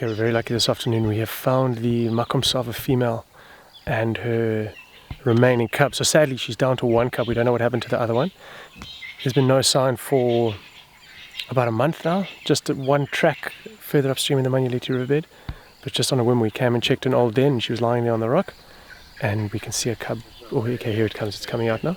Okay, we're very lucky this afternoon. We have found the Makava female and her remaining cub. So sadly she's down to one cub. We don't know what happened to the other one. There's been no sign for about a month now. Just at one track further upstream in the Londolozi riverbed. But just on a whim we came and checked an old den and she was lying there on the rock. And we can see a cub. Oh, okay, here it comes. It's coming out now.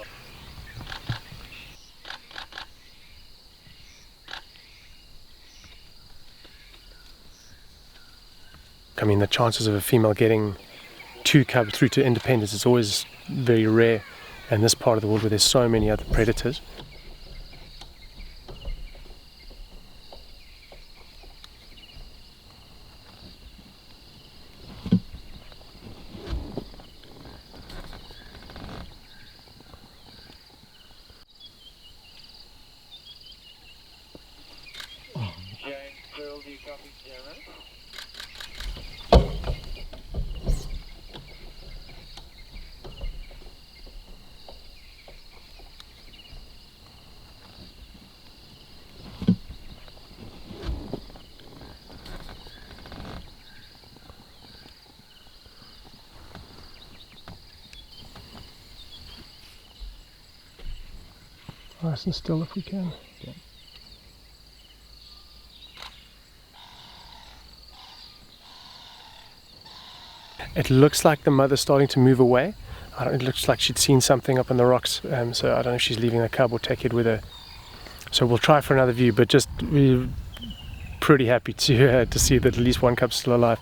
I mean, the chances of a female getting two cubs through to independence is always very rare in this part of the world where there's so many other predators. Nice and still if we can. Yeah. It looks like the mother's starting to move away. It looks like she'd seen something up on the rocks, so I don't know if she's leaving the cub or take it with her. So we'll try for another view, but just we're pretty happy to see that at least one cub's still alive.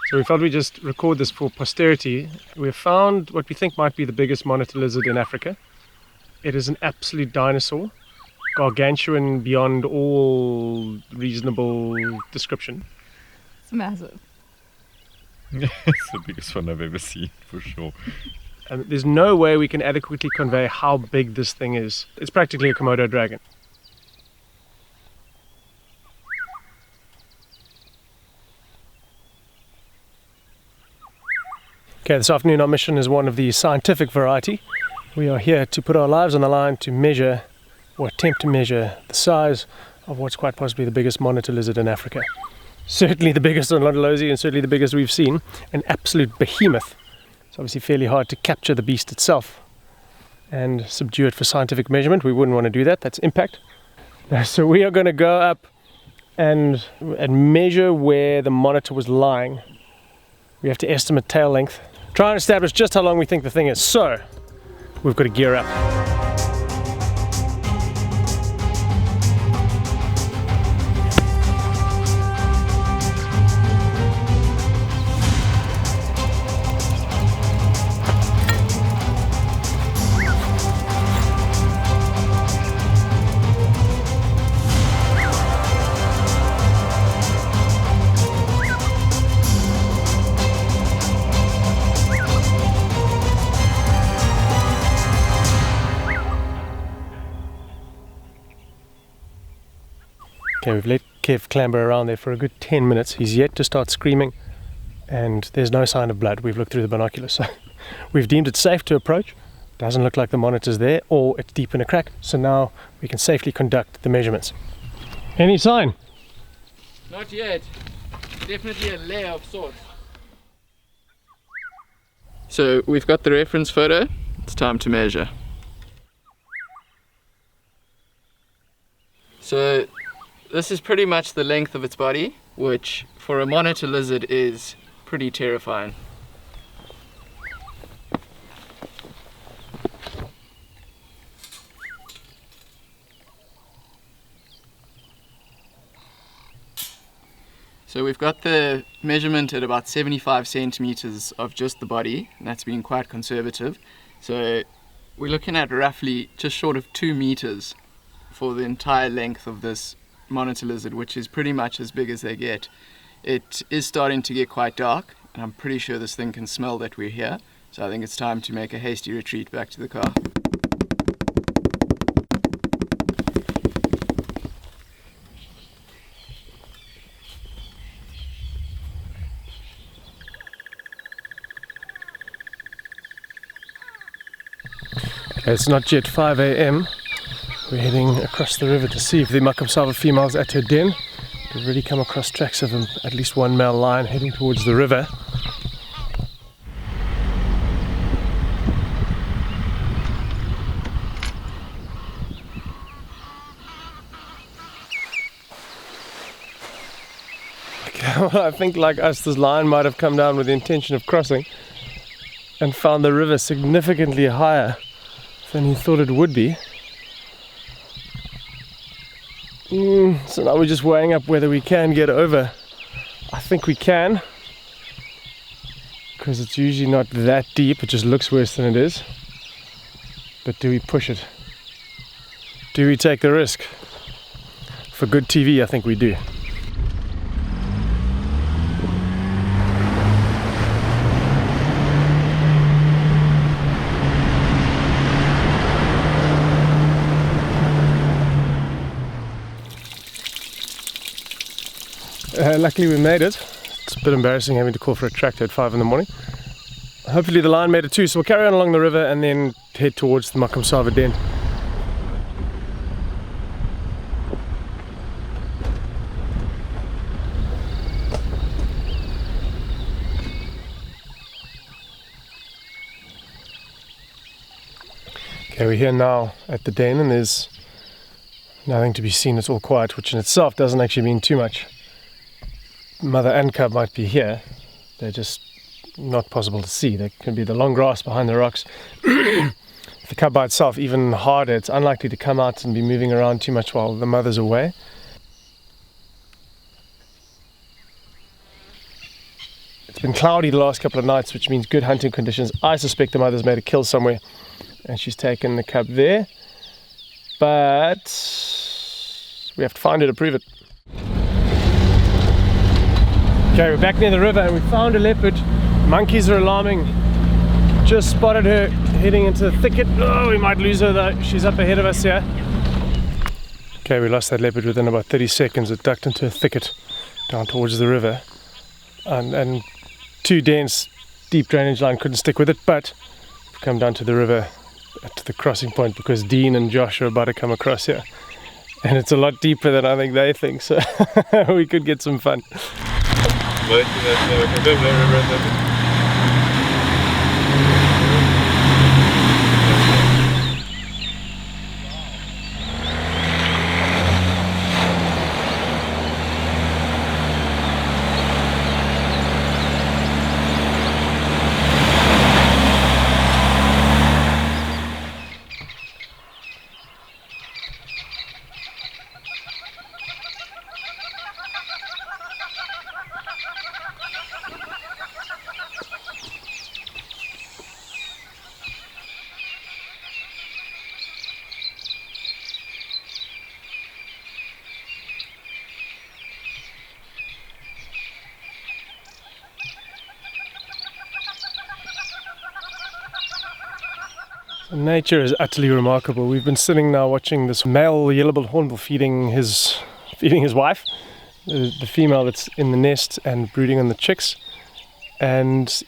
So we thought we'd just record this for posterity. We've found what we think might be the biggest monitor lizard in Africa. It is an absolute dinosaur, gargantuan beyond all reasonable description. It's massive. It's the biggest one I've ever seen, for sure. And there's no way we can adequately convey how big this thing is. It's practically a Komodo dragon. Okay, this afternoon our mission is one of the scientific variety. We are here to put our lives on the line to measure, or attempt to measure, the size of what's quite possibly the biggest monitor lizard in Africa. Certainly the biggest on Londolozi and certainly the biggest we've seen. An absolute behemoth. It's obviously fairly hard to capture the beast itself and subdue it for scientific measurement. We wouldn't want to do that, that's impact. So we are going to go up and measure where the monitor was lying. We have to estimate tail length. Try and establish just how long we think the thing is. So, we've got to gear up. Okay, we've let Kev clamber around there for a good 10 minutes. He's yet to start screaming and there's no sign of blood. We've looked through the binoculars, so we've deemed it safe to approach. Doesn't look like the monitor's there or it's deep in a crack, so now we can safely conduct the measurements. Any sign? Not yet. Definitely a layer of sorts. So we've got the reference photo. It's time to measure. So this is pretty much the length of its body, which for a monitor lizard is pretty terrifying. So we've got the measurement at about 75 centimeters of just the body, and that's been quite conservative. So we're looking at roughly just short of 2 meters for the entire length of this monitor lizard, which is pretty much as big as they get. It is starting to get quite dark, and I'm pretty sure this thing can smell that we're here, so I think it's time to make a hasty retreat back to the car. Okay, it's not yet 5 a.m. We're heading across the river to see if the Makava female's at her den. We've already come across tracks of at least one male lion heading towards the river. Okay, well, I think like us, this lion might have come down with the intention of crossing and found the river significantly higher than he thought it would be. So now we're just weighing up whether we can get over. I think we can, because it's usually not that deep, it just looks worse than it is. But do we push it? Do we take the risk? For good TV, I think we do. Luckily we made it. It's a bit embarrassing having to call for a tractor at 5 in the morning. Hopefully the lion made it too, so we'll carry on along the river and then head towards the Makava den. Okay, we're here now at the den and there's nothing to be seen, it's all quiet, which in itself doesn't actually mean too much. Mother and cub might be here, they're just not possible to see. There can be the long grass behind the rocks. The cub by itself, even harder, it's unlikely to come out and be moving around too much while the mother's away. It's been cloudy the last couple of nights, which means good hunting conditions. I suspect the mother's made a kill somewhere and she's taken the cub there, but we have to find her to prove it. Okay, we're back near the river and we found a leopard. Monkeys are alarming. Just spotted her heading into the thicket. Oh, we might lose her though. She's up ahead of us here. Okay, we lost that leopard within about 30 seconds. It ducked into a thicket down towards the river. And too dense, deep drainage line couldn't stick with it, but we've come down to the river at the crossing point because Dean and Josh are about to come across here. And it's a lot deeper than I think they think, so we could get some fun. Nature is utterly remarkable. We've been sitting now watching this male yellow-billed hornbill feeding his wife, the female that's in the nest and brooding on the chicks. And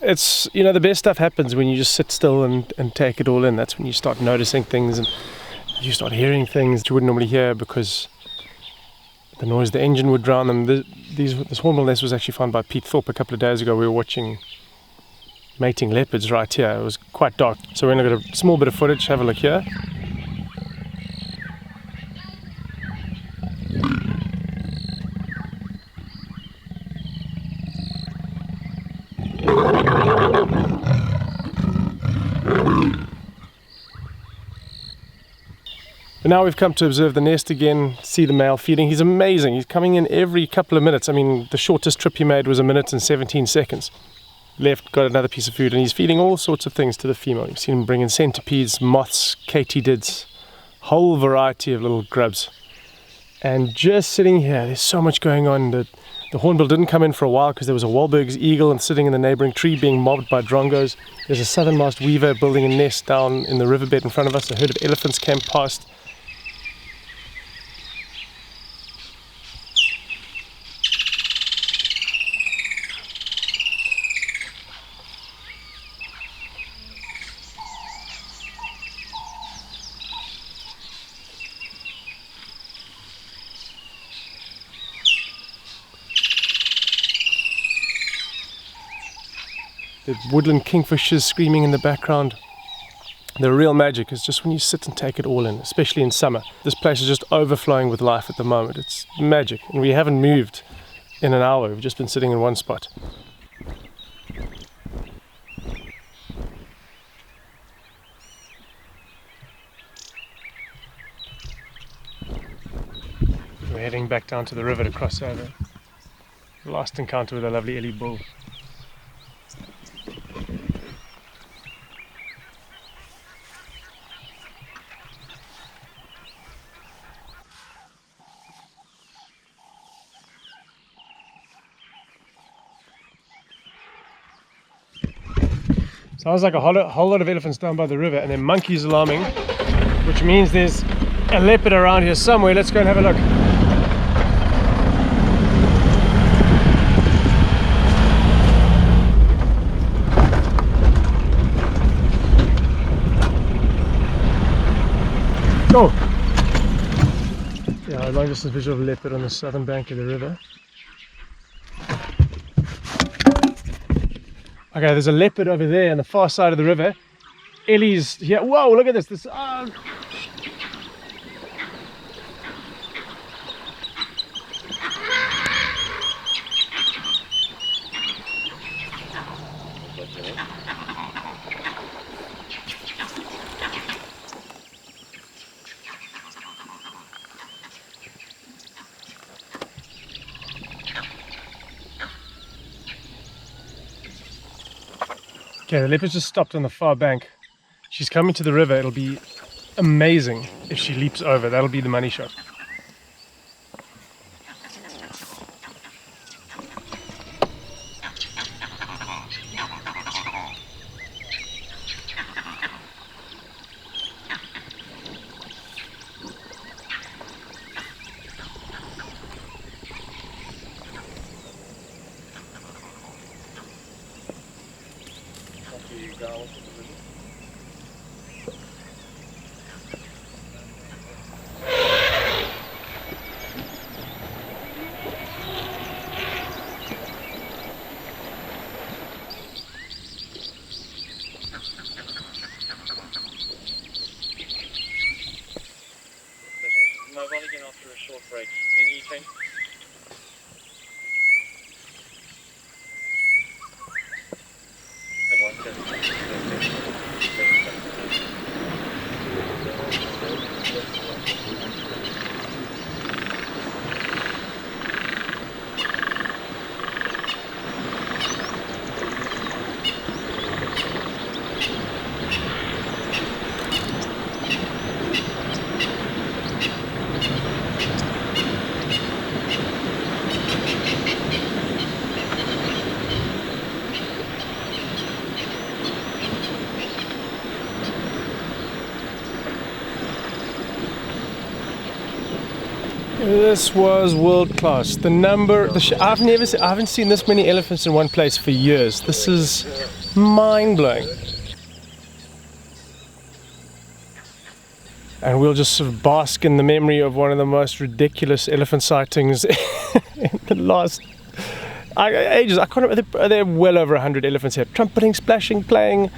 it's, you know, the best stuff happens when you just sit still and take it all in. That's when you start noticing things and you start hearing things you wouldn't normally hear because the noise of the engine would drown them. This hornbill nest was actually found by Pete Thorpe a couple of days ago. We were watching mating leopards right here. It was quite dark, so we're going to get a small bit of footage. Have a look here. But now we've come to observe the nest again, see the male feeding. He's amazing. He's coming in every couple of minutes. I mean, the shortest trip he made was 1 minute and 17 seconds. Left, got another piece of food, and he's feeding all sorts of things to the female. You've seen him bring in centipedes, moths, katydids, whole variety of little grubs. And just sitting here, there's so much going on. The hornbill didn't come in for a while because there was a Wahlberg's eagle and sitting in the neighbouring tree being mobbed by drongos. There's a southern-masked weaver building a nest down in the riverbed in front of us. A herd of elephants came past. The woodland kingfishers screaming in the background. The real magic is just when you sit and take it all in, especially in summer. This place is just overflowing with life at the moment. It's magic, and we haven't moved in an hour. We've just been sitting in one spot. We're heading back down to the river to cross over. Last encounter with a lovely Ellie bull. Sounds like a whole lot of elephants down by the river, and then monkeys alarming, which means there's a leopard around here somewhere. Let's go and have a look. Oh! Yeah, a long distance visual of a leopard on the southern bank of the river. Okay, there's a leopard over there on the far side of the river. Ellie's here. Whoa, look at this. Okay, the leopard just stopped on the far bank. She's coming to the river. It'll be amazing if she leaps over. That'll be the money shot. After a short break, can you change? This was world class. I haven't seen this many elephants in one place for years. This is mind blowing. And we'll just sort of bask in the memory of one of the most ridiculous elephant sightings in the last ages. I can't remember. There are well over 100 elephants here, trumpeting, splashing, playing.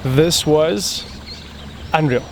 This was unreal.